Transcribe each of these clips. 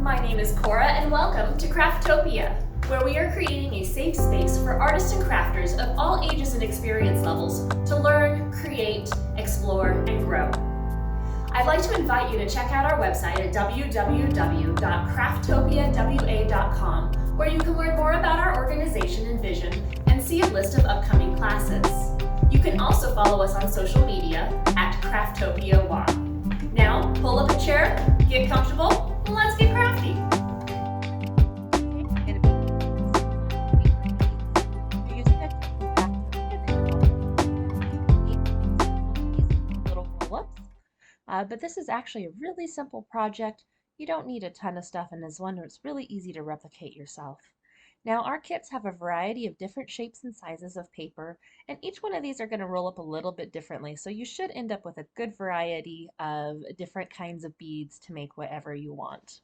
My name is Cora and welcome to Craftopia, where we are creating a safe space for artists and crafters of all ages and experience levels to learn, create, explore, and grow. I'd like to invite you to check out our website at www.crafttopiawa.com, where you can learn more about our organization and vision and see a list of upcoming classes. You can also follow us on social media at CrafttopiaWA. Now, pull up a chair, get comfortable, and let's get crafty. But this is actually a really simple project. You don't need a ton of stuff, and is one that's really easy to replicate yourself. Now, our kits have a variety of different shapes and sizes of paper, and each one of these are going to roll up a little bit differently, so you should end up with a good variety of different kinds of beads to make whatever you want.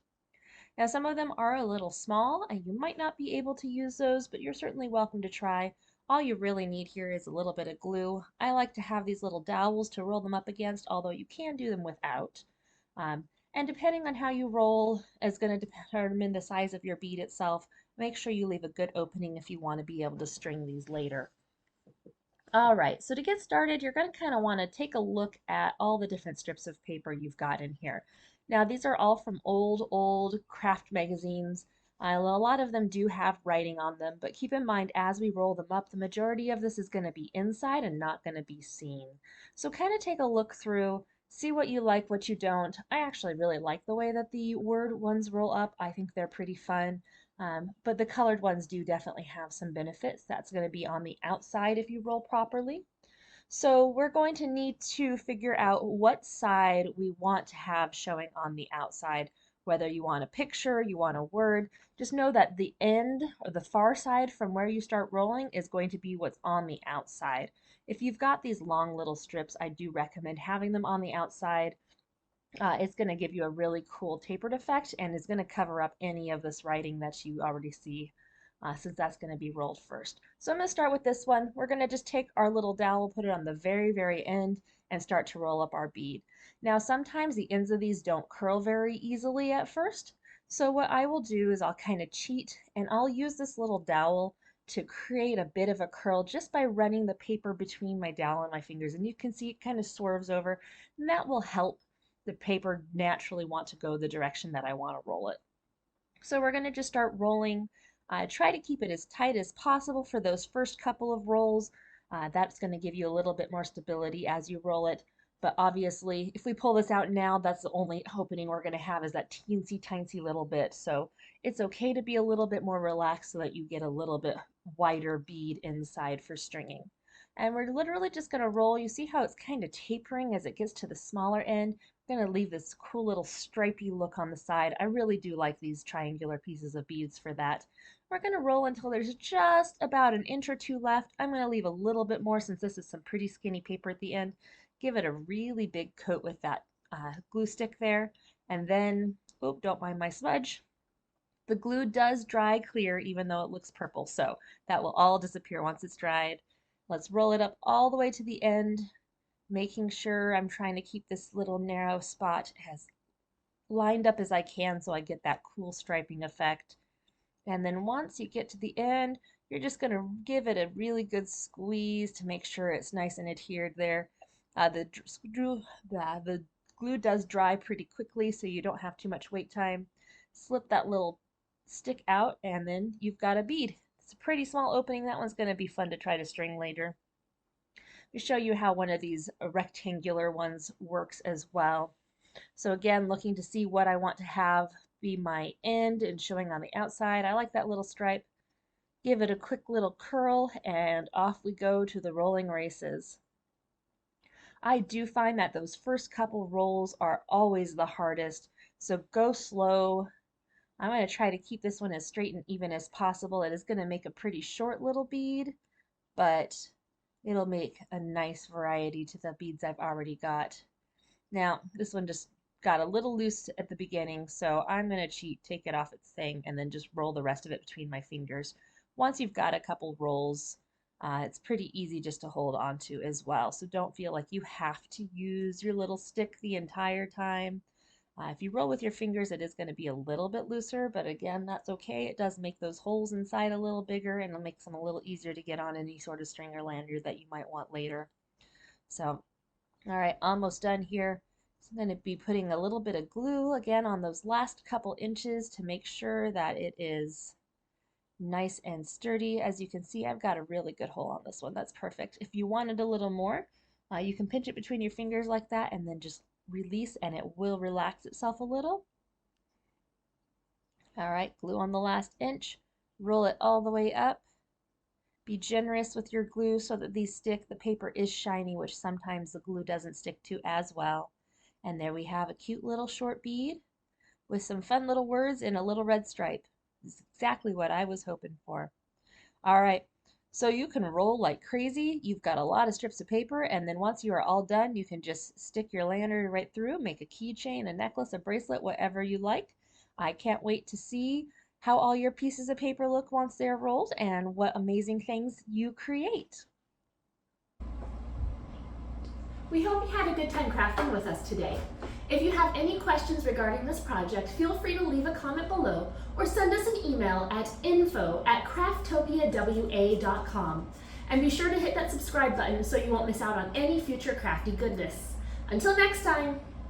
Now, some of them are a little small, and you might not be able to use those, but you're certainly welcome to try. All you really need here is a little bit of glue. I like to have these little dowels to roll them up against, although you can do them without. And depending on how you roll is going to determine the size of your bead itself. Make sure you leave a good opening if you want to be able to string these later. All right, so to get started, you're going to kind of want to take a look at all the different strips of paper you've got in here. Now, these are all from old craft magazines. A lot of them do have writing on them, but keep in mind as we roll them up, the majority of this is going to be inside and not going to be seen. So kind of take a look through, see what you like, what you don't. I actually really like the way that the word ones roll up. I think they're pretty fun. But the colored ones do definitely have some benefits. That's going to be on the outside if you roll properly. So we're going to need to figure out what side we want to have showing on the outside. Whether you want a picture, you want a word, just know that the end or the far side from where you start rolling is going to be what's on the outside. If you've got these long little strips, I do recommend having them on the outside. It's going to give you a really cool tapered effect and is going to cover up any of this writing that you already see since that's going to be rolled first. So I'm going to start with this one. We're going to just take our little dowel, put it on the very end, and start to roll up our bead. Now sometimes the ends of these don't curl very easily at first. So what I will do is I'll kind of cheat and I'll use this little dowel to create a bit of a curl just by running the paper between my dowel and my fingers. And you can see it kind of swerves over, and that will help the paper naturally want to go the direction that I want to roll it. So we're going to just start rolling. Try to keep it as tight as possible for those first couple of rolls. That's going to give you a little bit more stability as you roll it. But obviously, if we pull this out now, that's the only opening we're going to have is that teensy little bit. So it's okay to be a little bit more relaxed so that you get a little bit wider bead inside for stringing. And we're literally just going to roll. You see how it's kind of tapering as it gets to the smaller end? I'm going to leave this cool little stripy look on the side. I really do like these triangular pieces of beads for that. We're going to roll until there's just about an inch or two left. I'm going to leave a little bit more since this is some pretty skinny paper at the end. Give it a really big coat with that glue stick there. And then, oh, don't mind my smudge. The glue does dry clear even though it looks purple, so that will all disappear once it's dried. Let's roll it up all the way to the end, making sure I'm trying to keep this little narrow spot as lined up as I can so I get that cool striping effect. And then once you get to the end, you're just going to give it a really good squeeze to make sure it's nice and adhered there. The glue does dry pretty quickly, so you don't have too much wait time. Slip that little stick out, and then you've got a bead. It's a pretty small opening. That one's going to be fun to try to string later. To show you how one of these rectangular ones works as well. So again, looking to see what I want to have be my end and showing on the outside. I like that little stripe. Give it a quick little curl and off we go to the rolling races. I do find that those first couple rolls are always the hardest, so go slow. I'm going to try to keep this one as straight and even as possible. It is going to make a pretty short little bead, but it'll make a nice variety to the beads I've already got. Now, this one just got a little loose at the beginning, so I'm going to cheat, take it off its thing, and then just roll the rest of it between my fingers. Once you've got a couple rolls, it's pretty easy just to hold on to as well, so don't feel like you have to use your little stick the entire time. If you roll with your fingers, it is going to be a little bit looser, but again, that's okay. It does make those holes inside a little bigger, and it makes them a little easier to get on any sort of string or lanyard that you might want later. So, all right, almost done here. So I'm going to be putting a little bit of glue again on those last couple inches to make sure that it is nice and sturdy. As you can see, I've got a really good hole on this one. That's perfect. If you wanted a little more, you can pinch it between your fingers like that and then just release, and it will relax itself a little. All right, glue on the last inch, roll it all the way up. Be generous with your glue so that these stick. The paper is shiny, which sometimes the glue doesn't stick to as well. And there we have a cute little short bead with some fun little words in a little red stripe. This is exactly what I was hoping for. All right, so you can roll like crazy. You've got a lot of strips of paper, and then once you are all done, you can just stick your lanyard right through, make a keychain, a necklace, a bracelet, whatever you like. I can't wait to see how all your pieces of paper look once they're rolled and what amazing things you create. We hope you had a good time crafting with us today. If you have any questions regarding this project, feel free to leave a comment below or send us an email at info@crafttopiawa.com. And be sure to hit that subscribe button so you won't miss out on any future crafty goodness. Until next time!